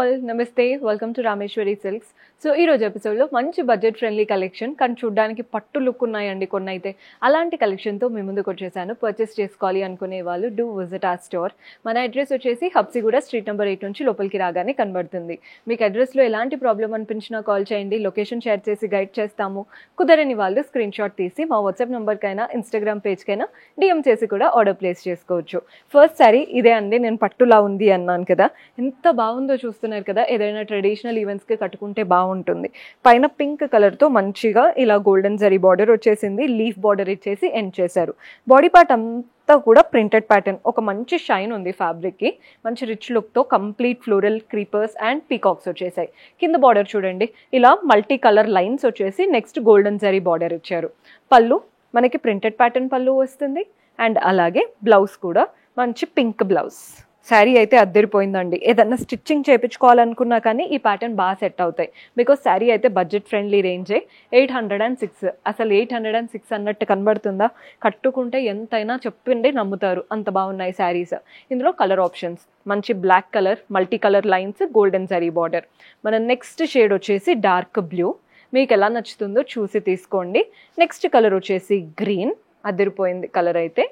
All నమస్తే welcome to Rameshwari silks. So ఈ రోజు ఎపిసోడ్లో మంచి బడ్జెట్ ఫ్రెండ్లీ కలెక్షన్ కానీ చూడడానికి పట్టు లుక్ ఉన్నాయండి కొన్ని అయితే. అలాంటి కలెక్షన్తో మీ ముందుకు వచ్చేసాను. పర్చేస్ చేసుకోవాలి అనుకునే వాళ్ళు డూ విజిట్ ఆ స్టోర్. మన అడ్రస్ వచ్చేసి హబ్సిగూడ స్ట్రీట్ నెంబర్ 8 నుంచి లోపలికి రాగానే కనబడుతుంది. మీకు అడ్రస్లో ఎలాంటి ప్రాబ్లం అనిపించినా కాల్ చేయండి, లొకేషన్ షేర్ చేసి గైడ్ చేస్తాము. కుదరని వాళ్ళు స్క్రీన్ షాట్ తీసి మా వాట్సాప్ నెంబర్కైనా ఇన్స్టాగ్రామ్ పేజ్కైనా డిఎం చేసి కూడా ఆర్డర్ ప్లేస్ చేసుకోవచ్చు. ఫస్ట్ సారీ ఇదే అండి, నేను పట్టులా ఉంది అన్నాను కదా, ఎంత బాగుందో చూస్తున్నారు కదా. ఏదైనా ట్రెడిషనల్ ఈవెంట్స్కి కట్టుకుంటే బాగుంటుంది. పైన పింక్ కలర్తో మంచిగా ఇలా గోల్డెన్ జరీ బార్డర్ వచ్చేసింది, లీఫ్ బార్డర్ ఇచ్చేసి ఎండ్ చేశారు. బాడీ పార్ట్ అంతా కూడా ప్రింటెడ్ ప్యాటర్న్, ఒక మంచి షైన్ ఉంది ఫ్యాబ్రిక్కి. మంచి రిచ్ లుక్తో complete floral creepers and peacocks వచ్చేసాయి. కింద బార్డర్ చూడండి, ఇలా మల్టీ కలర్ లైన్స్ వచ్చేసి నెక్స్ట్ గోల్డెన్ జరీ బార్డర్ ఇచ్చారు. పళ్ళు మనకి ప్రింటెడ్ ప్యాటర్న్ పళ్ళు వస్తుంది అండ్ అలాగే బ్లౌజ్ కూడా మంచి పింక్ బ్లౌజ్. శారీ అయితే అద్దరిపోయిందండి. ఏదన్నా స్టిచ్చింగ్ చేయించుకోవాలనుకున్నా కానీ ఈ ప్యాటర్న్ బాగా సెట్ అవుతాయి. బికాస్ శారీ అయితే బడ్జెట్ ఫ్రెండ్లీ రేంజే. 806. అసలు 806 అన్నట్టు కనబడుతుందా? కట్టుకుంటే ఎంతైనా చెప్పండి నమ్ముతారు, అంత బాగున్నాయి శారీస్. ఇందులో కలర్ ఆప్షన్స్ మంచి black colour, multi colour lines, golden zari border. మన నెక్స్ట్ షేడ్ వచ్చేసి డార్క్ బ్లూ. మీకు ఎలా నచ్చుతుందో చూసి తీసుకోండి. నెక్స్ట్ కలర్ వచ్చేసి గ్రీన్, అదిరిపోయింది కలర్ అయితే.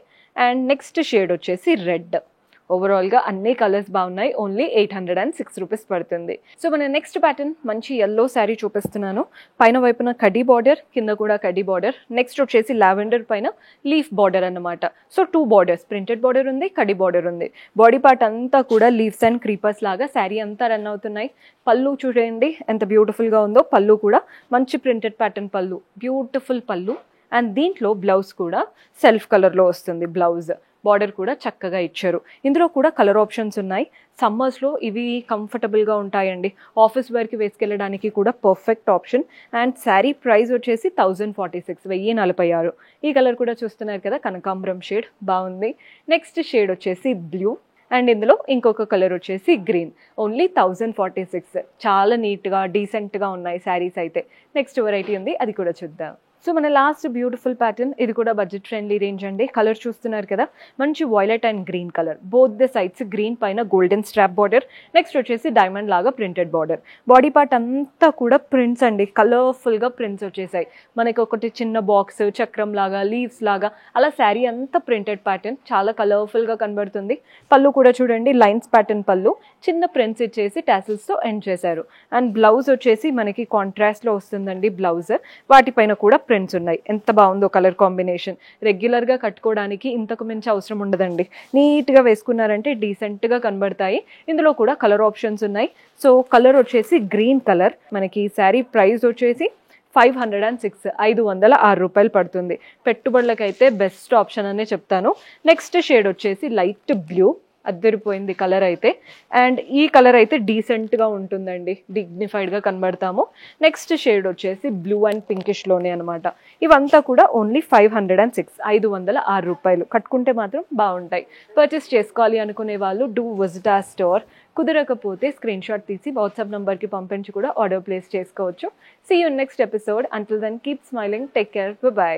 అండ్ నెక్స్ట్ షేడ్ వచ్చేసి రెడ్. ఓవరాల్గా అన్ని కలర్స్ బాగున్నాయి. ఓన్లీ 806 రూపీస్ పడుతుంది. సో మన నెక్స్ట్ ప్యాటర్న్ మంచి ఎల్లో శారీ చూపిస్తున్నాను. పైన వైపున కడ్డీ బార్డర్, కింద కూడా కడ్డీ బార్డర్. నెక్స్ట్ వచ్చేసి లావెండర్ పైన లీఫ్ బార్డర్ అన్నమాట. సో 2 బార్డర్స్, ప్రింటెడ్ బార్డర్ ఉంది, కడ్డీ బార్డర్ ఉంది. బాడీ పార్ట్ అంతా కూడా లీవ్స్ అండ్ క్రీపర్స్ లాగా శారీ అంతా రన్ అవుతున్నాయి. పళ్ళు చూడండి ఎంత బ్యూటిఫుల్గా ఉందో. పళ్ళు కూడా మంచి ప్రింటెడ్ ప్యాటర్న్ పళ్ళు, బ్యూటిఫుల్ పళ్ళు. అండ్ దీంట్లో బ్లౌజ్ కూడా సెల్ఫ్ కలర్లో వస్తుంది. బ్లౌజ్ బార్డర్ కూడా చక్కగా ఇచ్చారు. ఇందులో కూడా కలర్ ఆప్షన్స్ ఉన్నాయి. సమ్మర్స్లో ఇవి కంఫర్టబుల్గా ఉంటాయండి. ఆఫీస్ వేర్కి వేసుకెళ్ళడానికి కూడా perfect option. And sari price వచ్చేసి 1046, 1046. ఈ కలర్ కూడా చూస్తున్నారు కదా, కనకాంబరం షేడ్ బాగుంది. నెక్స్ట్ షేడ్ వచ్చేసి బ్లూ అండ్ ఇందులో ఇంకొక కలర్ వచ్చేసి గ్రీన్. ఓన్లీ 1046. చాలా నీట్గా డీసెంట్గా ఉన్నాయి శారీస్ అయితే. నెక్స్ట్ వెరైటీ ఉంది, అది కూడా చూద్దాం. సో మన లాస్ట్ బ్యూటిఫుల్ ప్యాటర్న్, ఇది కూడా బడ్జెట్ ఫ్రెండ్లీ రేంజ్ అండి. కలర్ చూస్తున్నారు కదా, మంచి violet and green colour. Both the sides green, పైన గోల్డెన్ స్ట్రాప్ బార్డర్. నెక్స్ట్ వచ్చేసి డైమండ్ లాగా ప్రింటెడ్ బార్డర్. బాడీ పార్ట్ అంతా కూడా ప్రింట్స్ అండి, కలర్ఫుల్గా ప్రింట్స్ వచ్చేసాయి. మనకి ఒకటి చిన్న బాక్స్, చక్రం లాగా, లీవ్స్ లాగా, అలా శారీ అంతా ప్రింటెడ్ ప్యాటర్న్, చాలా కలర్ఫుల్గా కనబడుతుంది. పళ్ళు కూడా చూడండి, లైన్స్ ప్యాటర్న్ పళ్ళు, చిన్న ప్రింట్స్ ఇచ్చేసి టాసిల్స్తో ఎండ్ చేశారు. అండ్ బ్లౌజ్ వచ్చేసి మనకి కాంట్రాస్ట్లో వస్తుందండి బ్లౌజ్. వాటిపైన కూడా ప్రింట్స్ ఉన్నాయి. ఎంత బాగుందో కలర్ కాంబినేషన్. రెగ్యులర్గా కట్టుకోవడానికి ఇంతకు మించి అవసరం ఉండదండి. నీట్గా వేసుకున్నారంటే డీసెంట్గా కనబడతాయి. ఇందులో కూడా కలర్ ఆప్షన్స్ ఉన్నాయి. సో కలర్ వచ్చేసి గ్రీన్ కలర్. మనకి శారీ ప్రైస్ వచ్చేసి 506, 506 రూపాయలు పడుతుంది. పెట్టుబడులకైతే బెస్ట్ ఆప్షన్ అనే చెప్తాను. నెక్స్ట్ షేడ్ వచ్చేసి లైట్ బ్లూ, అద్దరిపోయింది కలర్ అయితే. అండ్ ఈ కలర్ అయితే డీసెంట్గా ఉంటుందండి, డిగ్నిఫైడ్గా కనబడతాము. నెక్స్ట్ షేడ్ వచ్చేసి బ్లూ అండ్ పింకిష్లోనే అనమాట. ఇవంతా కూడా ఓన్లీ 506, 506 రూపాయలు. కట్టుకుంటే మాత్రం బాగుంటాయి. పర్చేస్ చేసుకోవాలి అనుకునే వాళ్ళు డూ విజిట్ ఆ స్టోర్. కుదరకపోతే స్క్రీన్ షాట్ తీసి వాట్సాప్ నెంబర్కి పంపించి కూడా ఆర్డర్ ప్లేస్ చేసుకోవచ్చు. See you next episode. Until then keep smiling, take care, by.